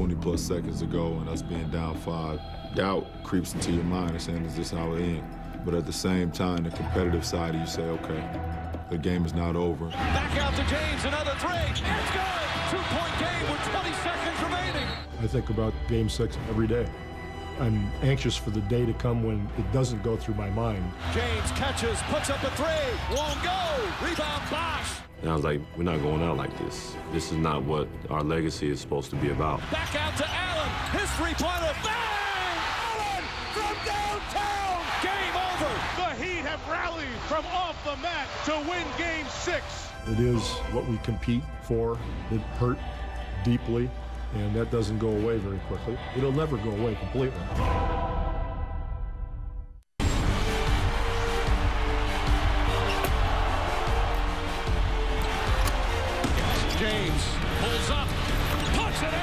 20-plus seconds to go and us being down 5, doubt creeps into your mind and saying, is this how it ends? But at the same time, the competitive side of you say, okay, the game is not over. Back out to James, another three. It's good! 2-point game with 20 seconds remaining. I think about Game 6 every day. I'm anxious for the day to come when it doesn't go through my mind. James catches, puts up a three, won't go. Rebound, Bosh. And I was like, we're not going out like this. This is not what our legacy is supposed to be about. Back out to Allen. His three-pointer. Bang! Allen from downtown. Game over. The Heat have rallied from off the mat to win Game 6. It is what we compete for. It hurt deeply, and that doesn't go away very quickly. It'll never go away completely. James pulls up, puts it in.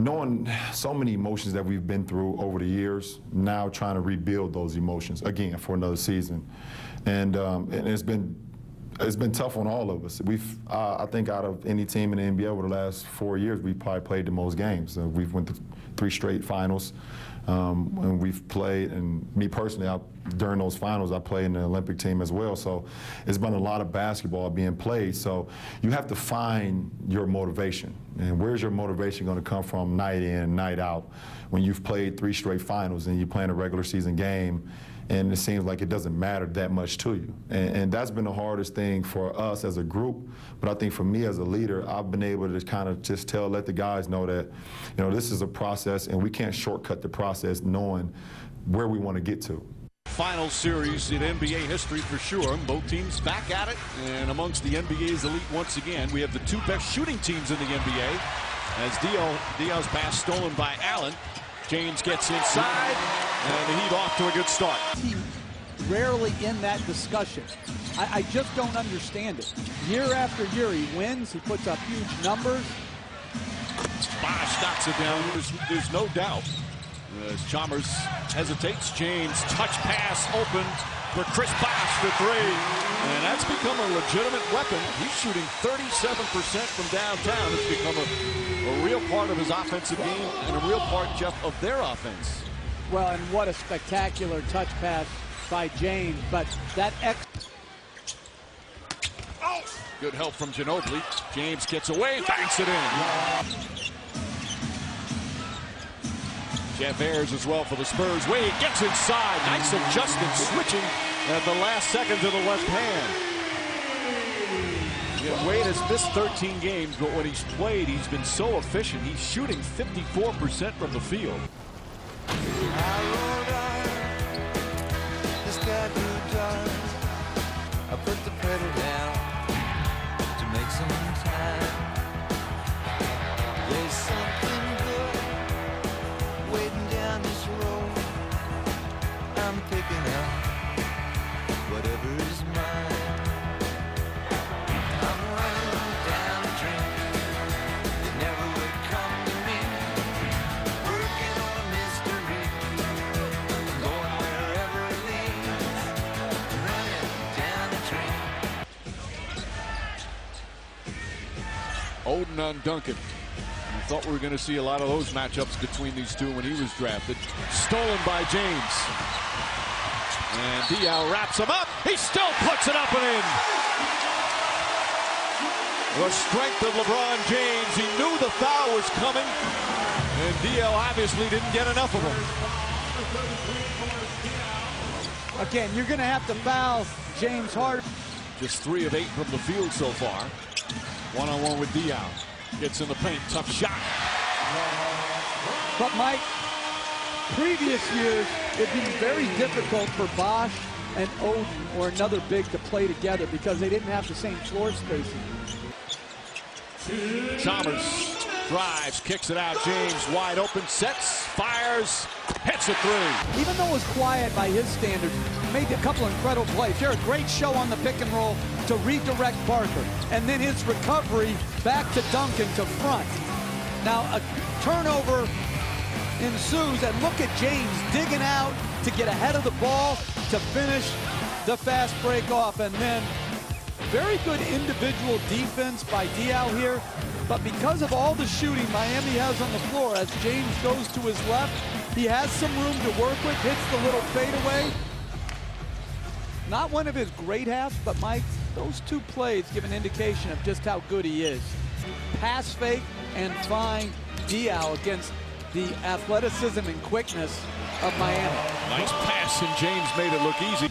Knowing so many emotions that we've been through over the years, now trying to rebuild those emotions again for another season, and it's been tough on all of us. I think out of any team in the NBA over the last 4 years, we've probably played the most games. We've went to 3 straight finals, and we've played. And me personally, during those finals, I played in the Olympic team as well. So it's been a lot of basketball being played. So you have to find your motivation. And where's your motivation going to come from night in, night out, when you've played 3 straight finals and you're playing a regular season game, and it seems like it doesn't matter that much to you. And that's been the hardest thing for us as a group. But I think for me as a leader, I've been able to kind of just let the guys know that, you know, this is a process and we can't shortcut the process knowing where we want to get to. Final series in NBA history for sure. Both teams back at it, and amongst the NBA's elite once again. We have the 2 best shooting teams in the NBA. As Diaw's pass stolen by Allen. James gets inside, and the Heat off to a good start. He rarely in that discussion. I just don't understand it. Year after year, he wins. He puts up huge numbers. Bosh knocks it down. There's no doubt. As Chalmers hesitates, James touch pass open for Chris Bosh for 3. And that's become a legitimate weapon. He's shooting 37% from downtown. It's become a real part of his offensive game and a real part, Jeff, of their offense. Well, and what a spectacular touch pass by James. But that Good help from Ginobili. James gets away, banks it in. Jeff Ayers as well for the Spurs. Wade gets inside. Nice adjustment, switching at the last second to the left hand. Yeah, Wade has missed 13 games, but when he's played, he's been so efficient. He's shooting 54% from the field. I put the pedal down to make some time. There's something good waiting down this road. I'm picking up whatever is mine. I'm running down a dream that never would come to me. Working on a mystery, going wherever it leads. Running down a dream. Oden on Duncan. I thought we were going to see a lot of those matchups between these two when he was drafted. Stolen by James. And Diaw wraps him up. He still puts it up and in. The strength of LeBron James. He knew the foul was coming. And Diaw obviously didn't get enough of him. again, you're going to have to foul James Harden. Just 3 of 8 from the field so far. One-on-one with Diaw. Gets in the paint. Tough shot. But Mike, previous years, it'd be very difficult for Bosh and Oden or another big to play together because they didn't have the same floor spacing. Chalmers drives, kicks it out. James wide open, sets, fires, hits a 3. Even though it was quiet by his standards, made a couple incredible plays. Here, a great show on the pick and roll to redirect Parker. And then his recovery back to Duncan to front. Now, a turnover ensues. And look at James digging out to get ahead of the ball to finish the fast break off. And then very good individual defense by Diaw here. But because of all the shooting Miami has on the floor, as James goes to his left, he has some room to work with, hits the little fadeaway. Not one of his great halves, but Mike, those two plays give an indication of just how good he is. Pass fake and find Diaw against the athleticism and quickness of Miami. Nice pass, and James made it look easy.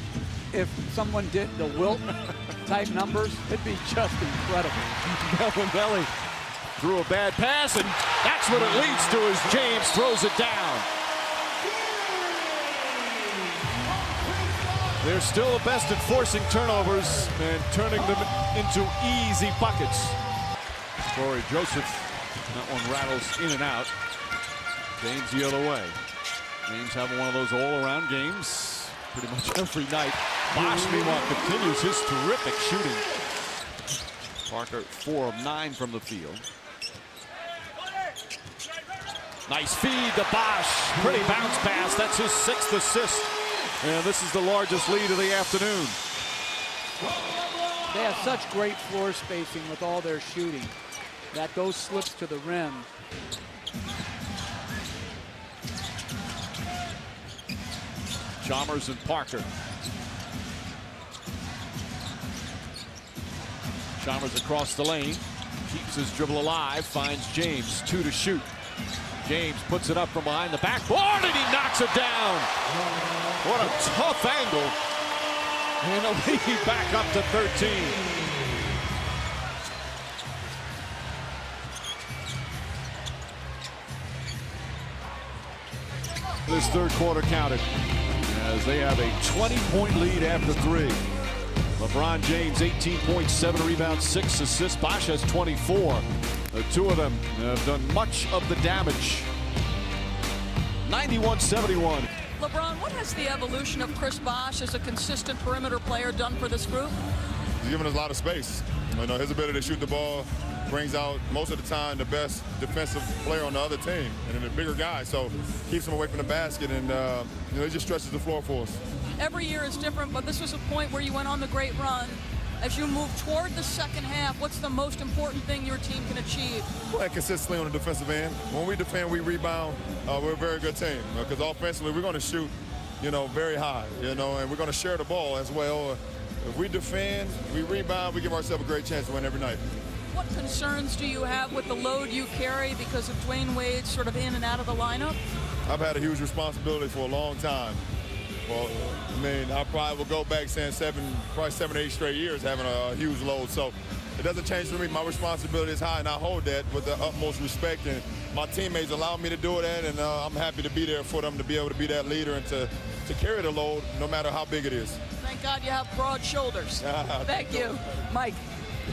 If someone did the Wilt type numbers, it'd be just incredible. Bellinelli threw a bad pass, and that's what it leads to as James throws it down. They're still the best at forcing turnovers and turning them into easy buckets. Corey Joseph, that one rattles in and out. James the other way. James having one of those all-around games pretty much every night. Bosch, meanwhile, continues his terrific shooting. Parker 4 of 9 from the field. Nice feed to Bosch. Pretty bounce pass. That's his 6th assist. And this is the largest lead of the afternoon. They have such great floor spacing with all their shooting that those slips to the rim. Chalmers and Parker. Chalmers across the lane. Keeps his dribble alive. Finds James. 2 to shoot. James puts it up from behind the backboard, and he knocks it down. What a tough angle. And a lead back up to 13. This third quarter counted as they have a 20-point lead after 3. LeBron James, 18.7 rebounds, 6 assists. Bosch has 24. The two of them have done much of the damage. 91-71. LeBron, what has the evolution of Chris Bosch as a consistent perimeter player done for this group? He's given us a lot of space. You know, his ability to shoot the ball brings out most of the time the best defensive player on the other team and the bigger guy. So keeps him away from the basket, and you know, he just stretches the floor for us. Every year is different, but this was a point where you went on the great run. As you move toward the second half, what's the most important thing your team can achieve? Playing consistently on the defensive end. When we defend, we rebound. We're a very good team because offensively we're going to shoot, you know, very high, you know, and we're going to share the ball as well. If we defend, we rebound, we give ourselves a great chance to win every night. What concerns do you have with the load you carry because of Dwayne Wade sort of in and out of the lineup? I've had a huge responsibility for a long time. Well, I mean, I probably will go back saying 7 or 8 straight years having a huge load. So it doesn't change for me. My responsibility is high, and I hold that with the utmost respect. And my teammates allow me to do that, and I'm happy to be there for them to be able to be that leader and to carry the load no matter how big it is. Thank God you have broad shoulders. Thank you. Mike.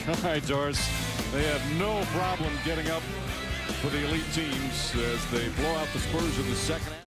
All right, Doris. They have no problem getting up for the elite teams as they blow out the Spurs in the second half.